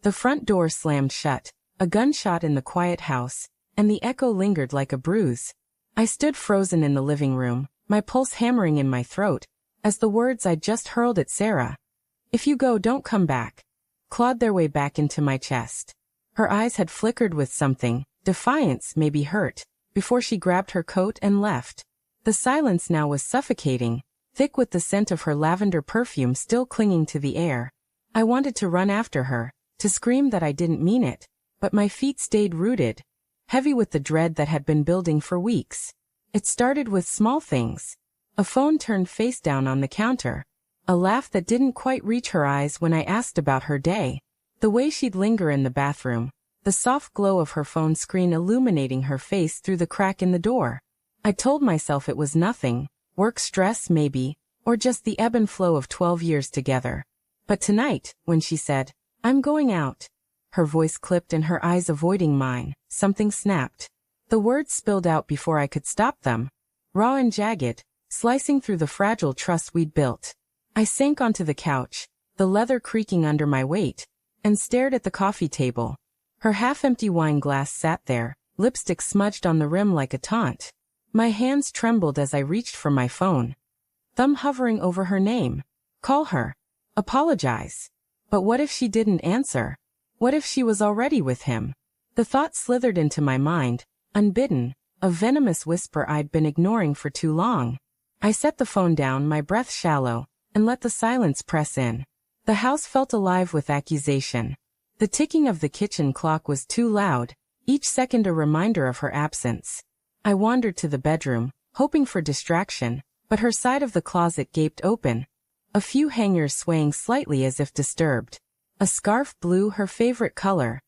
The front door slammed shut, a gunshot in the quiet house, and the echo lingered like a bruise. I stood frozen in the living room, my pulse hammering in my throat, as the words I'd just hurled at Sarah, "If you go, don't come back," clawed their way back into my chest. Her eyes had flickered with something, defiance, maybe hurt, before she grabbed her coat and left. The silence now was suffocating, thick with the scent of her lavender perfume still clinging to the air. I wanted to run after her, to scream that I didn't mean it, but my feet stayed rooted, heavy with the dread that had been building for weeks. It started with small things. A phone turned face down on the counter. A laugh that didn't quite reach her eyes when I asked about her day. The way she'd linger in the bathroom. The soft glow of her phone screen illuminating her face through the crack in the door. I told myself it was nothing, work stress maybe, or just the ebb and flow of 12 years together. But tonight, when she said, "I'm going out," her voice clipped and her eyes avoiding mine, something snapped. The words spilled out before I could stop them. Raw and jagged, slicing through the fragile trust we'd built. I sank onto the couch, the leather creaking under my weight, and stared at the coffee table. Her half-empty wine glass sat there, lipstick smudged on the rim like a taunt. My hands trembled as I reached for my phone. Thumb hovering over her name. Call her. Apologize. But what if she didn't answer? What if she was already with him? The thought slithered into my mind, unbidden, a venomous whisper I'd been ignoring for too long. I set the phone down, my breath shallow, and let the silence press in. The house felt alive with accusation. The ticking of the kitchen clock was too loud, each second a reminder of her absence. I wandered to the bedroom, hoping for distraction, but her side of the closet gaped open, a few hangers swaying slightly as if disturbed. A scarf, blue, her favorite color,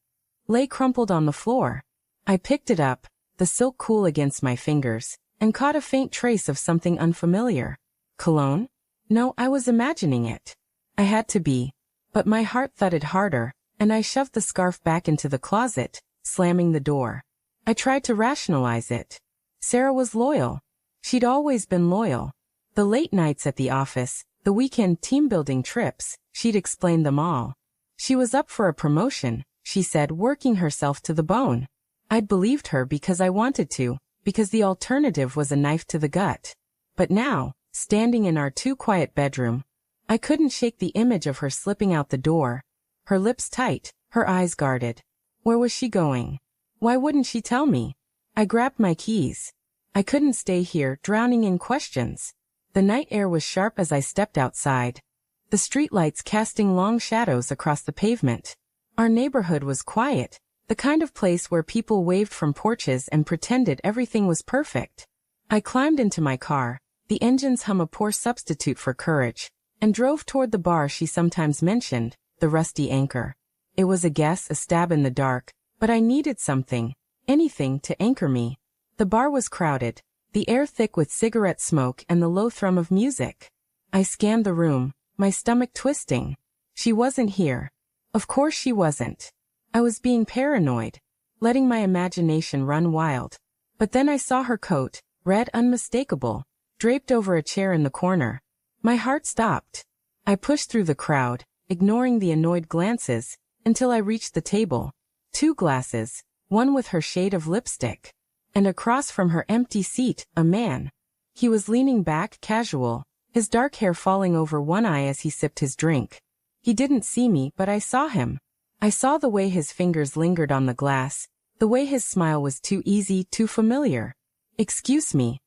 lay crumpled on the floor. I picked it up, the silk cool against my fingers, and caught a faint trace of something unfamiliar. Cologne? No, I was imagining it. I had to be. But my heart thudded harder, and I shoved the scarf back into the closet, slamming the door. I tried to rationalize it. Sarah was loyal. She'd always been loyal. The late nights at the office, the weekend team-building trips, she'd explained them all. She was up for a promotion, she said, working herself to the bone. I'd believed her because I wanted to, because the alternative was a knife to the gut. But now, standing in our too-quiet bedroom, I couldn't shake the image of her slipping out the door, her lips tight, her eyes guarded. Where was she going? Why wouldn't she tell me? I grabbed my keys. I couldn't stay here, drowning in questions. The night air was sharp as I stepped outside, the streetlights casting long shadows across the pavement. Our neighborhood was quiet, the kind of place where people waved from porches and pretended everything was perfect. I climbed into my car, the engine's hum a poor substitute for courage, and drove toward the bar she sometimes mentioned, the Rusty Anchor. It was a guess, a stab in the dark, but I needed something, anything to anchor me. The bar was crowded, the air thick with cigarette smoke and the low thrum of music. I scanned the room, my stomach twisting. She wasn't here. Of course she wasn't. I was being paranoid, letting my imagination run wild. But then I saw her coat, red, unmistakable, draped over a chair in the corner. My heart stopped. I pushed through the crowd, ignoring the annoyed glances, until I reached the table. 2 glasses, one with her shade of lipstick. And across from her empty seat, a man. He was leaning back, casual, his dark hair falling over one eye as he sipped his drink. He didn't see me, but I saw him. I saw the way his fingers lingered on the glass, the way his smile was too easy, too familiar. "Excuse me,"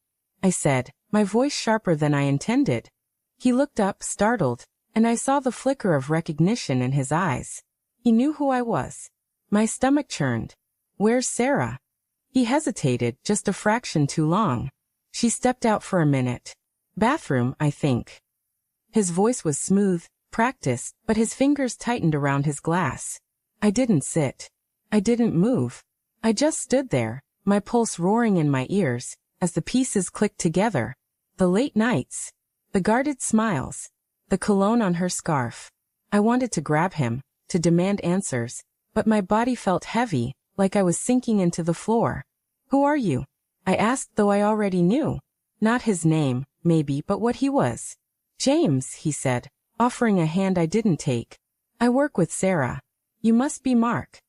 I said, my voice sharper than I intended. He looked up, startled, and I saw the flicker of recognition in his eyes. He knew who I was. My stomach churned. "Where's Sarah?" He hesitated, just a fraction too long. "She stepped out for a minute. Bathroom, I think." His voice was smooth, practiced, but his fingers tightened around his glass. I didn't sit. I didn't move. I just stood there, my pulse roaring in my ears, as the pieces clicked together. The late nights. The guarded smiles. The cologne on her scarf. I wanted to grab him, to demand answers, but my body felt heavy, like I was sinking into the floor. "Who are you?" I asked, though I already knew. Not his name, maybe, but what he was. "James," he said, offering a hand I didn't take. "I work with Sarah." You must be Mark.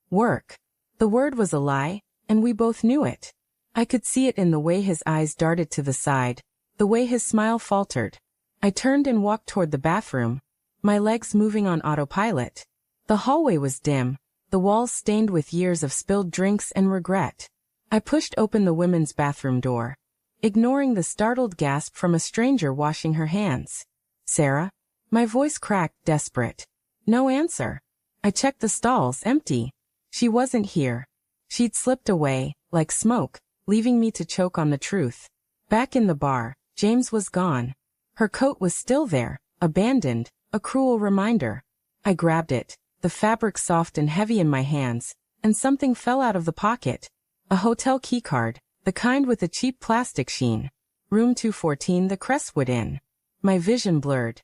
Work. The word was a lie, and we both knew it. I could see it in the way his eyes darted to the side, the way his smile faltered. I turned and walked toward the bathroom, my legs moving on autopilot. The hallway was dim, the walls stained with years of spilled drinks and regret. I pushed open the women's bathroom door, ignoring the startled gasp from a stranger washing her hands. Sarah? My voice cracked, desperate. No answer. I checked the stalls, empty. She wasn't here. She'd slipped away, like smoke, leaving me to choke on the truth. Back in the bar, James was gone. Her coat was still there, abandoned, a cruel reminder. I grabbed it, the fabric soft and heavy in my hands, and something fell out of the pocket. A hotel keycard, the kind with a cheap plastic sheen. Room 214, the Crestwood Inn. My vision blurred,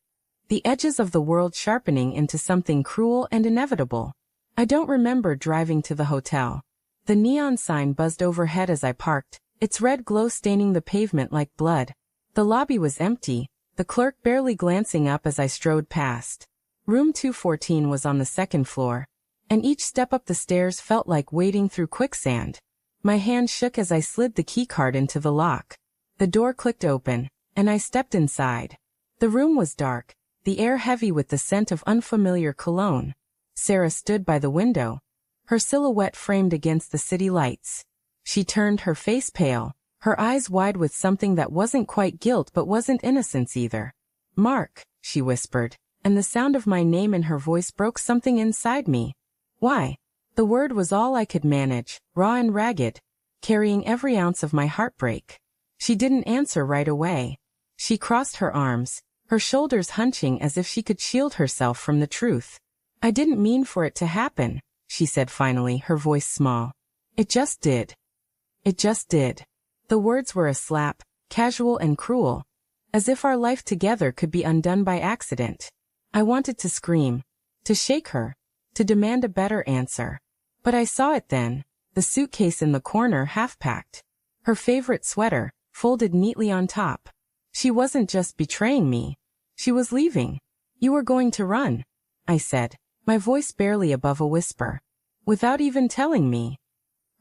the edges of the world sharpening into something cruel and inevitable. I don't remember driving to the hotel. The neon sign buzzed overhead as I parked, its red glow staining the pavement like blood. The lobby was empty, the clerk barely glancing up as I strode past. Room 214 was on the second floor, and each step up the stairs felt like wading through quicksand. My hand shook as I slid the keycard into the lock. The door clicked open, and I stepped inside. The room was dark, the air heavy with the scent of unfamiliar cologne. Sarah stood by the window, her silhouette framed against the city lights. She turned, her face pale, her eyes wide with something that wasn't quite guilt but wasn't innocence either. Mark, she whispered, and the sound of my name in her voice broke something inside me. Why? The word was all I could manage, raw and ragged, carrying every ounce of my heartbreak. She didn't answer right away. She crossed her arms, her shoulders hunching as if she could shield herself from the truth. I didn't mean for it to happen, she said finally, her voice small. It just did. It just did. The words were a slap, casual and cruel, as if our life together could be undone by accident. I wanted to scream, to shake her, to demand a better answer. But I saw it then, the suitcase in the corner half-packed. Her favorite sweater, folded neatly on top. She wasn't just betraying me. She was leaving. You were going to run, I said, my voice barely above a whisper. Without even telling me.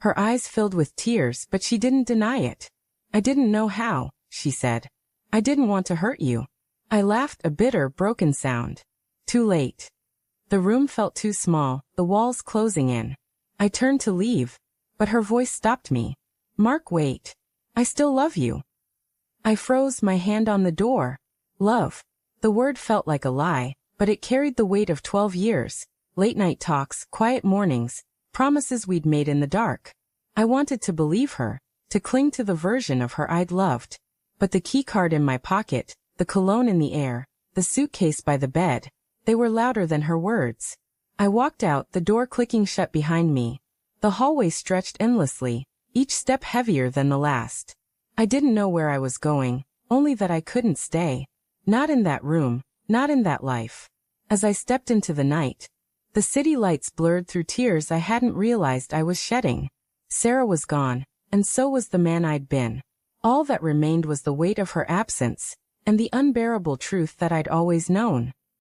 Her eyes filled with tears, but she didn't deny it. I didn't know how, she said. I didn't want to hurt you. I laughed, a bitter, broken sound. Too late. The room felt too small, the walls closing in. I turned to leave, but her voice stopped me. Mark, wait. I still love you. I froze, my hand on the door. Love. The word felt like a lie, but it carried the weight of 12 years, late-night talks, quiet mornings, promises we'd made in the dark. I wanted to believe her, to cling to the version of her I'd loved. But the keycard in my pocket, the cologne in the air, the suitcase by the bed, they were louder than her words. I walked out, the door clicking shut behind me. The hallway stretched endlessly, each step heavier than the last. I didn't know where I was going, only that I couldn't stay. Not in that room, not in that life. As I stepped into the night, the city lights blurred through tears I hadn't realized I was shedding. Sarah was gone, and so was the man I'd been. All that remained was the weight of her absence, and the unbearable truth that I'd always known.